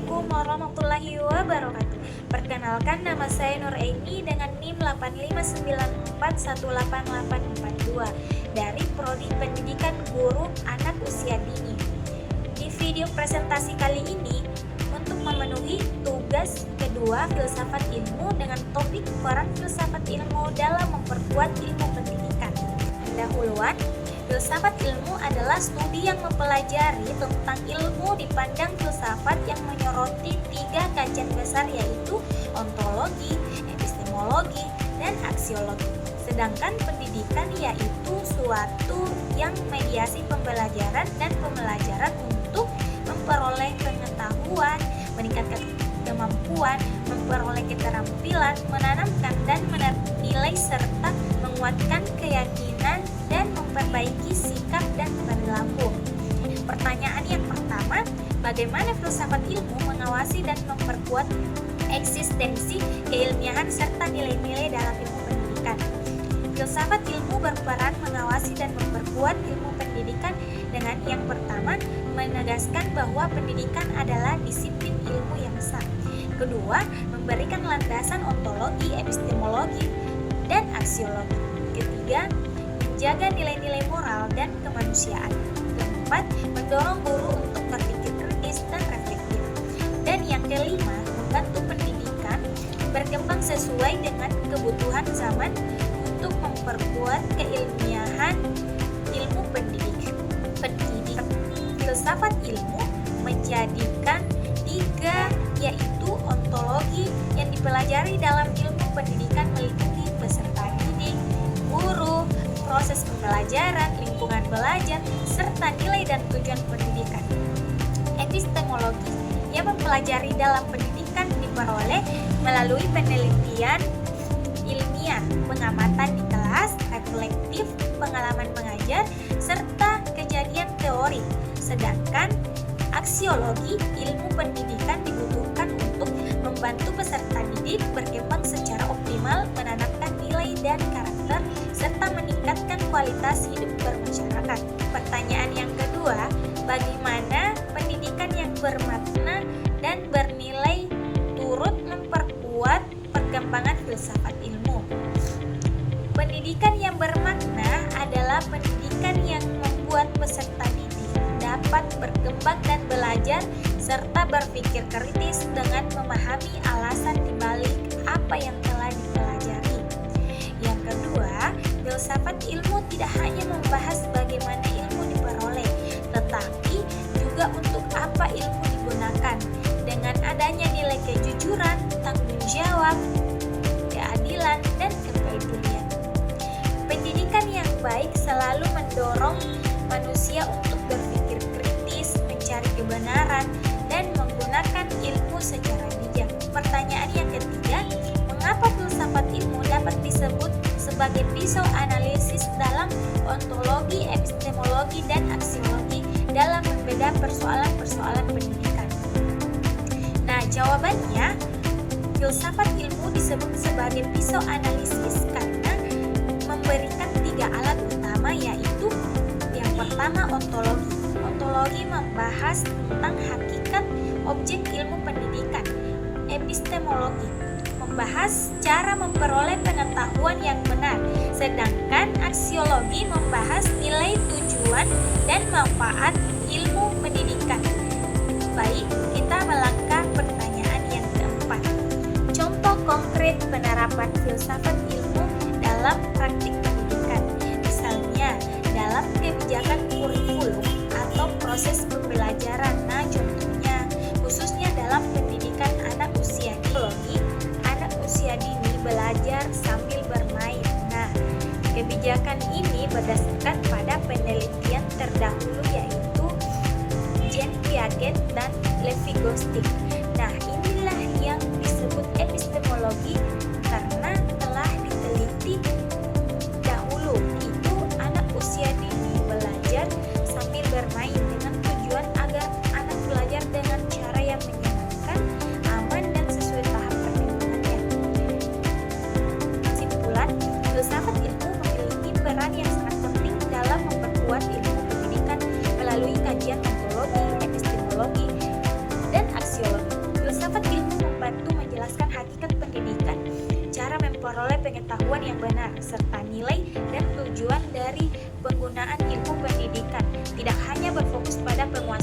Assalamualaikum warahmatullahi wabarakatuh. Perkenalkan, nama saya Nur Aini dengan NIM 8594188842 dari Prodi Pendidikan Guru Anak Usia Dini. Di video presentasi kali ini, untuk memenuhi tugas kedua filsafat ilmu dengan topik peran filsafat ilmu dalam memperkuat ilmu pendidikan. Pendahuluan, filsafat ilmu adalah studi yang mempelajari tentang ilmu dipandang filsafat yang menyoroti tiga kajian besar, yaitu ontologi, epistemologi, dan aksiologi. Sedangkan pendidikan yaitu suatu yang mediasi pembelajaran dan pembelajaran untuk memperoleh pengetahuan, meningkatkan kemampuan, memperoleh keterampilan, menanamkan dan menilai serta menguatkan keyakinan dan memperbaiki sikap dan perilaku. Pertanyaan yang pertama, bagaimana filsafat ilmu mengawasi dan memperkuat eksistensi keilmiahan serta nilai-nilai dalam ilmu pendidikan? Filsafat ilmu berperan mengawasi dan memperkuat ilmu pendidikan dengan yang pertama, menegaskan bahwa pendidikan adalah disiplin ilmu yang sah. Kedua, memberikan landasan ontologi, epistemologi, dan aksiologi. Ketiga, menjaga nilai-nilai moral dan kemanusiaan. Keempat, mendorong guru untuk berpikir kritis dan reflektif. Dan yang kelima, membantu pendidikan berkembang sesuai dengan kebutuhan zaman untuk memperkuat keilmiahan ilmu pendidikan. Filsafat ilmu menjadikan tiga, yaitu ontologi yang dipelajari dalam ilmu pendidikan meliputi peserta didik, guru, proses pembelajaran, lingkungan belajar, serta nilai dan tujuan pendidikan. Epistemologi yang mempelajari dalam pendidikan diperoleh melalui penelitian ilmiah, pengamatan di kelas, reflektif, pengalaman mengajar, serta kejadian teori. Sedangkan aksiologi, ilmu pendidikan dibutuhkan untuk membantu peserta didik berkembang secara optimal, menanamkan nilai dan karakter, serta meningkatkan kualitas hidup bermasyarakat. Pertanyaan yang kedua, bagaimana pendidikan yang bermakna dan bernilai turut memperkuat perkembangan filsafat ilmu? Pendidikan yang bermakna adalah pendidikan yang membuat peserta didik dapat berkembang dan belajar serta berpikir kritis dengan memahami alasan dibalik apa yang telah dipelajari. Yang kedua, filsafat ilmu tidak hanya membahas bagaimana ilmu diperoleh, tetapi juga untuk apa ilmu digunakan. Dengan adanya nilai kejujuran, tanggung jawab, keadilan, dan kepedulian. Pendidikan yang baik selalu mendorong manusia untuk berpikir kritis, mencari kebenaran, dan menggunakan ilmu secara bijak. Pertanyaan yang ketiga, mengapa filsafat ilmu dapat disebut sebagai pisau analisis dalam ontologi, epistemologi, dan aksiologi dalam membeda persoalan-persoalan pendidikan? Nah, jawabannya, filsafat ilmu disebut sebagai pisau analisis karena memberikan tiga alat utama, yaitu yang pertama ontologi. Ontologi membahas tentang hakikat objek ilmu pendidikan. Epistemologi membahas cara memperoleh pengetahuan yang benar, sedangkan aksiologi membahas nilai, tujuan, dan manfaat ilmu pendidikan. Baik, kita melangkah pertanyaan yang keempat. Contoh konkret penerapan filsafat ilmu dalam praktik pendidikan. Misalnya, dalam kebijakan kurikulum atau proses pembelajaran. Nah, contohnya khususnya dalam pendidikan anak usia dini, anak usia dini belajar sambil bermain. Nah, kebijakan ini berdasarkan pada penelitian terdahulu, yaitu Jean Piaget dan Levi-Gorsky. Nah, inilah yang disebut epistemologi karena telah diteliti dahulu, itu anak usia dini belajar sambil bermain dengan tujuan agar anak belajar dengan cara yang menyenangkan, aman, dan sesuai tahap perkembangannya. Kesimpulan, filsafat ilmu memiliki peran yang sangat penting dalam memperkuat ilmu pendidikan melalui kajian ontologi, epistemologi, dan aksiologi. pengetahuan yang benar, serta nilai dan tujuan dari penggunaan ilmu pendidikan, tidak hanya berfokus pada penguasaan